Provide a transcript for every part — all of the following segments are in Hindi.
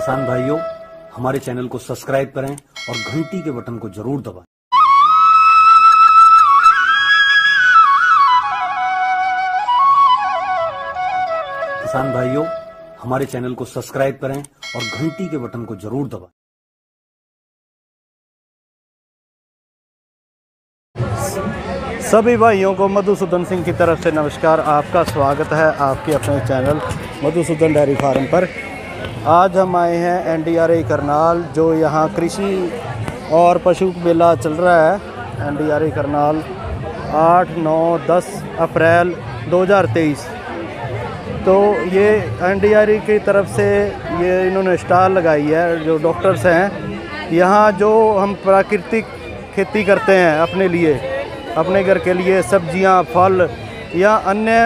किसान भाइयों, हमारे चैनल को सब्सक्राइब करें और घंटी के बटन को जरूर दबाएं। किसान भाइयों, हमारे चैनल को सब्सक्राइब करें और घंटी के बटन को जरूर दबाएं। सभी भाइयों को मधुसूदन सिंह की तरफ से नमस्कार। आपका स्वागत है आपके अपने चैनल मधुसूदन डेयरी फार्म पर। आज हम आए हैं NDRA करनाल, जो यहाँ कृषि और पशु मेला चल रहा है। NDRA करनाल 8, 9, 10 अप्रैल 2023। तो ये NDRA की तरफ से ये इन्होंने स्टॉल लगाई है। जो डॉक्टर्स हैं यहाँ, जो हम प्राकृतिक खेती करते हैं अपने लिए, अपने घर के लिए सब्जियां, फल या अन्य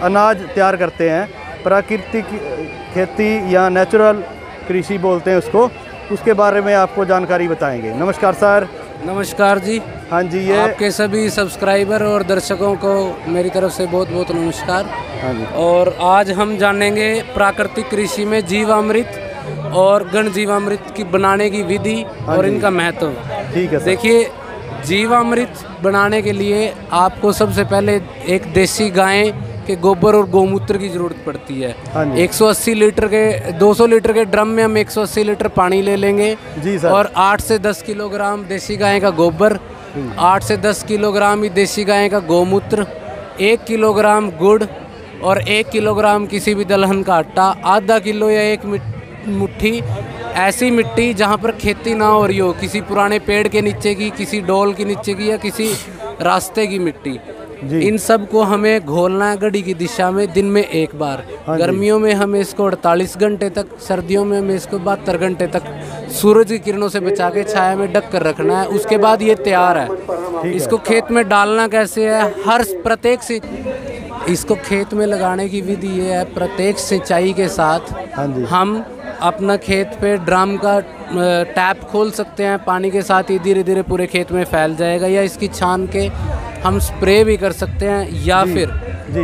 अनाज तैयार करते हैं, प्राकृतिक खेती या नेचुरल कृषि बोलते हैं उसको, उसके बारे में आपको जानकारी बताएंगे। नमस्कार सर। नमस्कार जी। हाँ जी, ये आपके सभी सब्सक्राइबर और दर्शकों को मेरी तरफ से बहुत बहुत नमस्कार। हाँ जी। और आज हम जानेंगे प्राकृतिक कृषि में जीवामृत और गण जीवामृत की बनाने की विधि और इनका महत्व। ठीक है सर। देखिए, जीवामृत बनाने के लिए आपको सबसे पहले एक देसी गाय के गोबर और गोमूत्र की ज़रूरत पड़ती है। 180 लीटर के 200 लीटर के ड्रम में हम 180 लीटर पानी ले लेंगे जी सर। और 8 से 10 किलोग्राम देसी गाय का गोबर, 8 से 10 किलोग्राम ही देसी गाय का गोमूत्र, 1 किलोग्राम गुड़ और 1 किलोग्राम किसी भी दलहन का आटा, आधा किलो या 1 मुट्ठी ऐसी मिट्टी जहाँ पर खेती ना हो रही हो, किसी पुराने पेड़ के नीचे की, किसी डोल के नीचे की या किसी रास्ते की मिट्टी। इन सब को हमें घोलना है घड़ी की दिशा में दिन में एक बार। गर्मियों में हमें इसको 48 घंटे तक, सर्दियों में हमें इसको 72 घंटे तक सूरज की किरणों से बचा के छाया में ढक कर रखना है। उसके बाद ये तैयार है। इसको खेत में डालना कैसे है? इसको खेत में लगाने की विधि ये है, प्रत्येक सिंचाई के साथ हम अपना खेत पे ड्रम का टैप खोल सकते हैं। पानी के साथ ही धीरे धीरे पूरे खेत में फैल जाएगा, या इसकी छान के हम स्प्रे भी कर सकते हैं, या फिर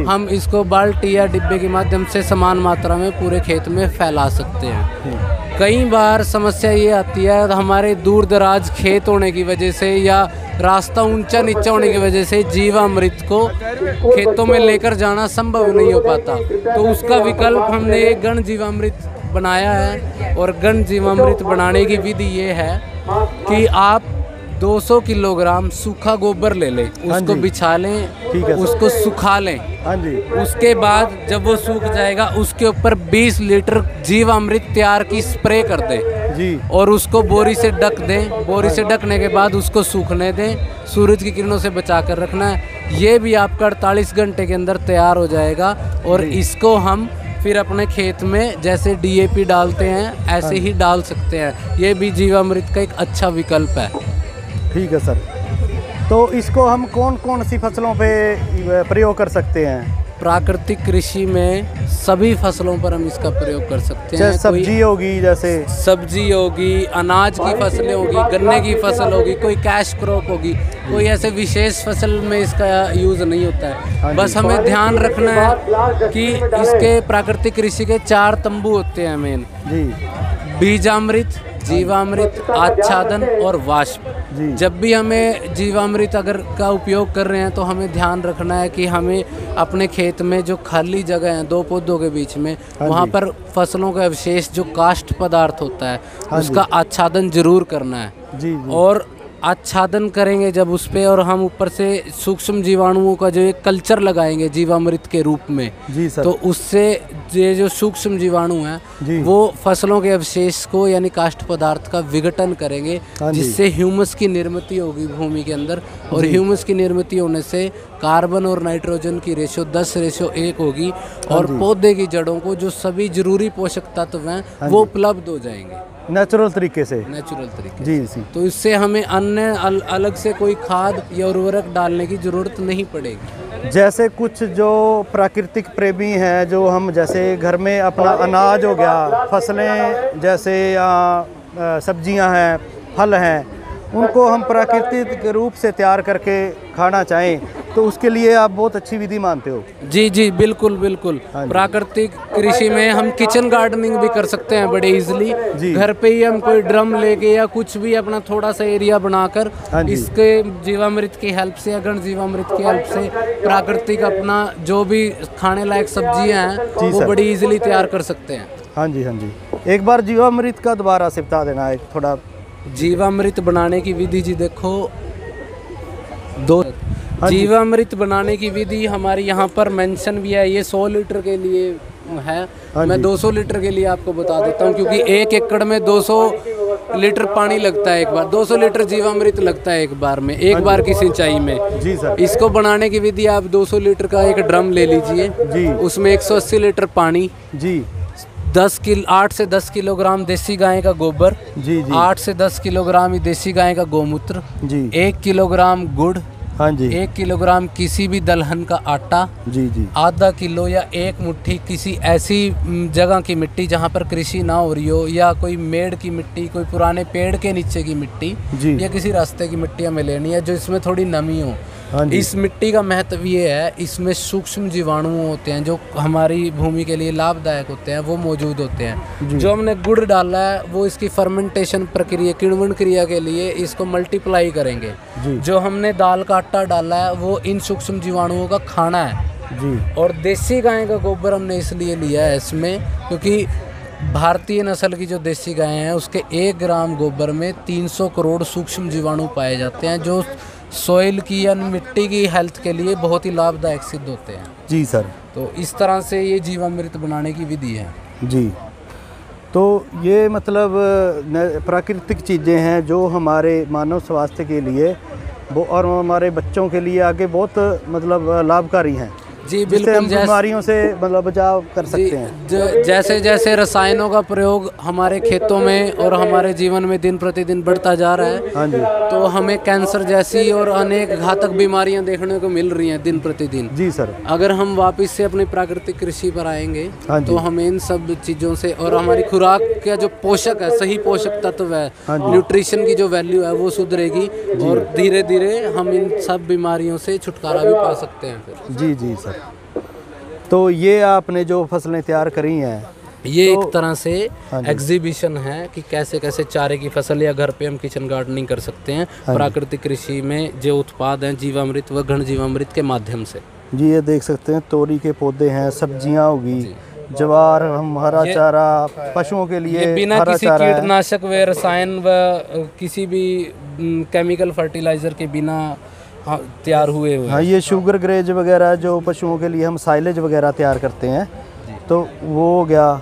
हम इसको बाल्टी या डिब्बे के माध्यम से समान मात्रा में पूरे खेत में फैला सकते हैं। कई बार समस्या ये आती है, हमारे दूर दराज खेत होने की वजह से या रास्ता ऊंचा नीचा होने की वजह से जीवामृत को खेतों में लेकर जाना संभव नहीं हो पाता। तो उसका विकल्प हमने एक गण जीवामृत बनाया है। और गण जीवामृत बनाने की विधि ये है कि आप 200 किलोग्राम सूखा गोबर ले लें, उसको बिछा लें, उसको सुखा लें। उसके बाद जब वो सूख जाएगा, उसके ऊपर 20 लीटर जीवामृत तैयार की स्प्रे कर दें जी, और उसको बोरी से ढक दें। बोरी से ढकने के बाद उसको सूखने दें, सूरज की किरणों से बचा कर रखना है। ये भी आपका 48 घंटे के अंदर तैयार हो जाएगा। और इसको हम फिर अपने खेत में जैसे DAP डालते हैं ऐसे ही डाल सकते हैं। ये भी जीवामृत का एक अच्छा विकल्प है। ठीक है सर। तो इसको हम कौन कौन सी फसलों पे प्रयोग कर सकते हैं? प्राकृतिक कृषि में सभी फसलों पर हम इसका प्रयोग कर सकते हैं। सब्जी होगी, जैसे सब्जी होगी, अनाज की फसलें होगी, गन्ने की फसल होगी, कोई कैश क्रॉप होगी, कोई ऐसे विशेष फसल में इसका यूज़ नहीं होता है। बस हमें ध्यान रखना है कि इसके प्राकृतिक कृषि के 4 तंबू होते हैं मेन जी: बीजामृत, जीवामृत, आच्छादन और वाष्प। जब भी हमें जीवामृत अगर का उपयोग कर रहे हैं तो हमें ध्यान रखना है कि हमें अपने खेत में जो खाली जगह है 2 पौधों के बीच में, वहाँ पर फसलों का अवशेष जो काष्ठ पदार्थ होता है उसका आच्छादन जरूर करना है। और आच्छादन करेंगे जब उस पर, और हम ऊपर से सूक्ष्म जीवाणुओं का जो एक कल्चर लगाएंगे जीवामृत के रूप में जी सर, तो उससे ये जो सूक्ष्म जीवाणु हैं वो फसलों के अवशेष को यानी काष्ठ पदार्थ का विघटन करेंगे, जिससे ह्यूमस की निर्मित होगी भूमि के अंदर। और ह्यूमस की निर्मित होने से कार्बन और नाइट्रोजन की रेशो 10:1 होगी, और पौधे की जड़ों को जो सभी जरूरी पोषक तत्व हैं वो उपलब्ध हो जाएंगे नेचुरल तरीके से। जी। तो इससे हमें अन्य अलग से कोई खाद या उर्वरक डालने की जरूरत नहीं पड़ेगी। जैसे कुछ जो प्राकृतिक प्रेमी हैं, जो हम जैसे घर में अपना अनाज हो गया, फसलें जैसे सब्जियां हैं, फल हैं, उनको हम प्राकृतिक रूप से तैयार करके खाना चाहें, तो उसके लिए आप बहुत अच्छी विधि मानते हो। जी जी बिल्कुल बिल्कुल। हाँ जी। प्राकृतिक कृषि में हम किचन गार्डनिंग भी कर सकते हैं बड़े इजीली। जी। घर पे ही हम कोई ड्रम लेके या कुछ भी अपना थोड़ा सा एरिया बनाकर हाँ जी। इसके जीवामृत की हेल्प से या गण जीवामृत की हेल्प से प्राकृतिक अपना जो भी खाने लायक सब्जियां हैं वो सर। बड़ी इजीली तैयार कर सकते हैं। हाँ जी, हाँ जी। एक बार जीवामृत का दोबारा से बता देना है थोड़ा। जीवामृत बनाने की विधि जी देखो, जीवामृत बनाने की विधि हमारी यहाँ पर मेंशन भी है। ये 100 लीटर के लिए है। मैं 200 लीटर के लिए आपको बता देता हूँ, क्योंकि 1 एकड़ में 200 लीटर पानी लगता है एक बार, 200 लीटर जीवामृत लगता है एक बार में, एक बार की सिंचाई में। जी सर। इसको बनाने की विधि, आप 200 लीटर का एक ड्रम ले लीजिए जी। उसमें 180 लीटर पानी, जी 8 से 10 किलोग्राम देसी गाय का गोबर, जी। जी 8 से 10 किलोग्राम देसी गाय का गोमूत्र, जी। 1 किलोग्राम गुड़, हाँ जी। 1 किलोग्राम किसी भी दलहन का आटा, जी जी। आधा किलो या 1 मुट्ठी किसी ऐसी जगह की मिट्टी जहाँ पर कृषि ना हो रही हो, या कोई मेड़ की मिट्टी, कोई पुराने पेड़ के नीचे की मिट्टी, जी। या किसी रास्ते की मिट्टी हमें लेनी है जो इसमें थोड़ी नमी हो। हाँ जी। इस मिट्टी का महत्व ये है, इसमें सूक्ष्म जीवाणु होते हैं जो हमारी भूमि के लिए लाभदायक होते हैं, वो मौजूद होते हैं। जो हमने गुड़ डाला है वो इसकी फर्मेंटेशन प्रक्रिया, किण्वन क्रिया के लिए इसको मल्टीप्लाई करेंगे। जो हमने दाल का आटा डाला है वो इन सूक्ष्म जीवाणुओं का खाना है। जी। और देसी गाय का गोबर हमने इसलिए लिया है इसमें, क्योंकि भारतीय नस्ल की जो देसी गाय हैं उसके 1 ग्राम गोबर में 300 करोड़ सूक्ष्म जीवाणु पाए जाते हैं, जो सॉइल की या मिट्टी की हेल्थ के लिए बहुत ही लाभदायक सिद्ध होते हैं। जी सर। तो इस तरह से ये जीवामृत बनाने की विधि है। जी। तो ये मतलब प्राकृतिक चीज़ें हैं जो हमारे मानव स्वास्थ्य के लिए वो और हमारे बच्चों के लिए आगे बहुत मतलब लाभकारी हैं। जी जिससे बिल्कुल। हम बीमारियों से मतलब बचाव कर सकते हैं। जैसे जैसे रसायनों का प्रयोग हमारे खेतों में और हमारे जीवन में दिन प्रतिदिन बढ़ता जा रहा है, हाँ जी। तो हमें कैंसर जैसी और अनेक घातक बीमारियां देखने को मिल रही हैं दिन प्रतिदिन। जी सर। अगर हम वापस से अपनी प्राकृतिक कृषि पर आएंगे हाँ जी। तो हमें इन सब चीज़ों से, और हमारी खुराक का जो पोषक है, सही पोषक तत्व है, हाँ जी। न्यूट्रिशन की जो वैल्यू है वो सुधरेगी और धीरे धीरे हम इन सब बीमारियों से छुटकारा भी पा सकते हैं फिर। जी जी सर। तो ये आपने जो फसलें तैयार करी हैं ये तो, एक तरह से हाँ एग्जीबिशन है कि कैसे कैसे चारे की फसल या घर पे हम किचन गार्डनिंग कर सकते हैं प्राकृतिक कृषि में जो उत्पाद हैं जीवामृत व घन जीवामृत के माध्यम से। जी ये देख सकते हैं तोरी के पौधे हैं, सब्जियां होगी, जवार, हम हरा चारा पशुओं के लिए बिना हरा किसी चारा कीटनाशक व रसायन व किसी भी केमिकल फर्टिलाइजर के बिना तैयार हुए हुए। हाँ ये शुगर ग्रेज वगैरह जो पशुओं के लिए हम साइलेज वगैरह तैयार करते हैं तो वो हो गया।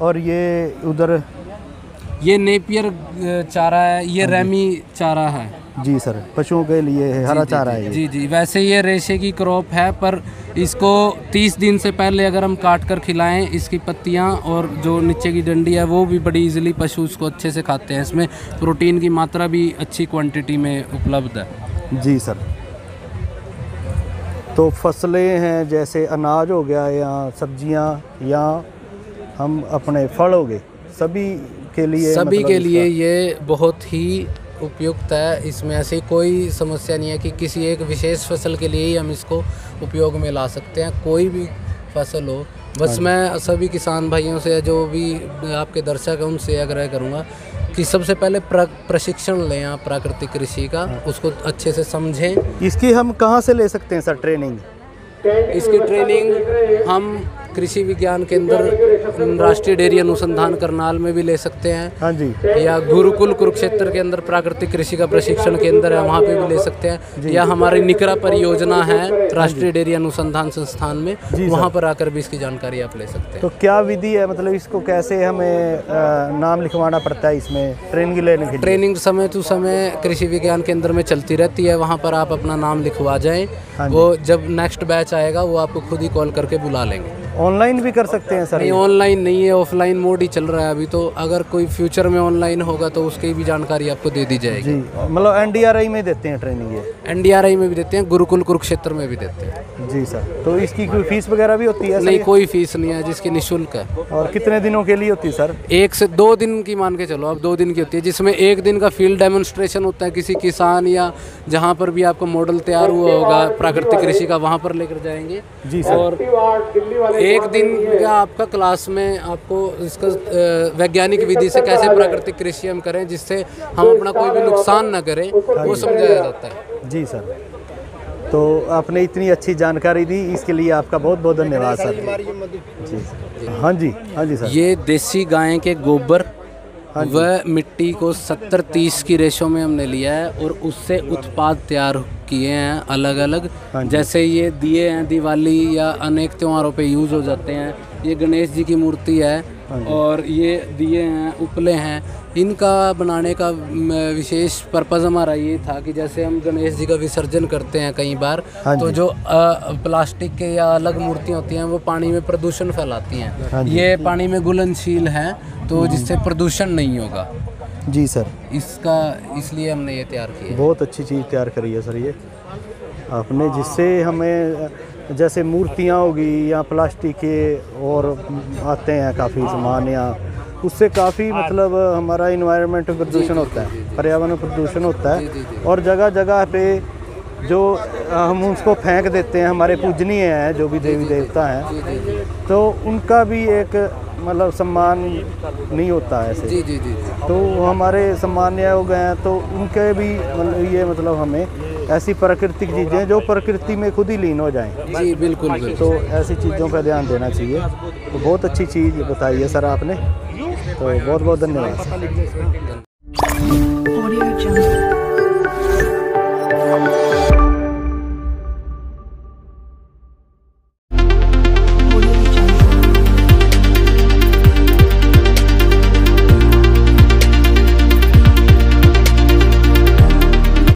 और ये उधर ये नेपियर चारा है, ये रेमी चारा है। जी सर, पशुओं के लिए है, हरा चारा है ये। जी जी। वैसे ये रेशे की क्रॉप है, पर इसको 30 दिन से पहले अगर हम काट कर खिलाएं, इसकी पत्तियां और जो नीचे की डंडी है वो भी बड़ी इजीली पशु उसको अच्छे से खाते हैं। इसमें प्रोटीन की मात्रा भी अच्छी क्वांटिटी में उपलब्ध है। जी सर। तो फसलें हैं जैसे अनाज हो गया या सब्जियां या हम अपने फल हो गए, सभी के लिए सभी के लिए ये बहुत ही उपयुक्त है। इसमें ऐसी कोई समस्या नहीं है कि किसी एक विशेष फसल के लिए ही हम इसको उपयोग में ला सकते हैं। कोई भी फसल हो, बस मैं सभी किसान भाइयों से जो भी आपके दर्शक हैं उनसे आग्रह करूँगा कि सबसे पहले प्रशिक्षण लें आप प्राकृतिक कृषि का, उसको अच्छे से समझें। इसकी हम कहाँ से ले सकते हैं सर ट्रेनिंग? इसकी ट्रेनिंग हम कृषि विज्ञान केंद्र राष्ट्रीय डेयरी अनुसंधान करनाल में भी ले सकते हैं। हाँ जी। या गुरुकुल कुरुक्षेत्र के अंदर प्राकृतिक कृषि का प्रशिक्षण केंद्र है, वहाँ पे भी ले सकते हैं। या हमारी निकरा परियोजना है राष्ट्रीय डेयरी अनुसंधान संस्थान में, वहाँ पर आकर भी इसकी जानकारी आप ले सकते हैं। तो क्या विधि है, मतलब इसको कैसे हमें नाम लिखवाना पड़ता है इसमें ट्रेनिंग लेने के लिए? ट्रेनिंग समय टू समय कृषि विज्ञान केंद्र में चलती रहती है, वहाँ पर आप अपना नाम लिखवा जाएँ। वो जब नेक्स्ट बैच आएगा वो आपको खुद ही कॉल करके बुला लेंगे। ऑनलाइन भी कर सकते हैं सर? ऑनलाइन ऑनलाइन नहीं है, ऑफलाइन मोड ही चल रहा है अभी। तो अगर कोई फ्यूचर में ऑनलाइन होगा तो उसकी भी जानकारी आपको दे दी जाएगी। जी, मतलब NDRI में देते हैं ट्रेनिंग ये? NDRI में भी देते हैं, गुरुकुल कुरुक्षेत्र में भी देते हैं। जी सर। तो इसकी कोई फीस वगैरह भी होती है? नहीं, कोई फीस नहीं है, जिसकी निःशुल्क है। और कितने दिनों के लिए होती है सर? 1 से 2 दिन की मान के चलो, अब 2 दिन की होती है, जिसमें 1 दिन का फील्ड डेमोन्स्ट्रेशन होता है किसी किसान या जहाँ पर भी आपका मॉडल तैयार हुआ होगा प्राकृतिक कृषि का, वहाँ पर लेकर जाएंगे। जी सर। और 1 दिन का आपका क्लास में आपको इसका वैज्ञानिक विधि से कैसे प्राकृतिक कृषि हम करें जिससे हम अपना कोई भी नुकसान ना करें, वो समझाया जाता है। जी सर। तो आपने इतनी अच्छी जानकारी दी, इसके लिए आपका बहुत बहुत धन्यवाद सर। जी हाँ जी, हाँ जी सर। ये देसी गाय के गोबर वह मिट्टी को 70-30 की रेशो में हमने लिया है और उससे उत्पाद तैयार किए हैं अलग अलग। जैसे ये दिए हैं दिवाली या अनेक त्योहारों पे यूज़ हो जाते हैं। ये गणेश जी की मूर्ति है और ये दिए हैं, उपले हैं। इनका बनाने का विशेष पर्पज़ हमारा ये था कि जैसे हम गणेश जी का विसर्जन करते हैं कई बार, तो जो प्लास्टिक के या अलग मूर्तियाँ होती हैं वो पानी में प्रदूषण फैलाती हैं। ये पानी में घुलनशील हैं, तो जिससे प्रदूषण नहीं होगा। जी सर। इसलिए हमने ये तैयार किया। बहुत अच्छी चीज़ तैयार करी है सर ये आपने, जिससे हमें जैसे मूर्तियाँ होगी या प्लास्टिक के और आते हैं काफ़ी सामान, या उससे काफ़ी मतलब हमारा इन्वायरमेंट प्रदूषण होता है, पर्यावरण प्रदूषण होता है। और जगह जगह पे जो हम उसको फेंक देते हैं, हमारे पूजनीय हैं जो भी देवी देवता हैं, तो उनका भी एक मतलब सम्मान नहीं होता है ऐसे। जी जी जी। तो हमारे सम्मान्य हो गए हैं, तो उनके भी मतलब ये मतलब हमें ऐसी प्राकृतिक चीज़ें जो प्रकृति में खुद ही लीन हो जाएं। जी बिल्कुल बिल्कुल। तो ऐसी चीज़ों पर ध्यान देना चाहिए। तो बहुत अच्छी चीज़ बताई है सर आपने, तो बहुत बहुत धन्यवाद।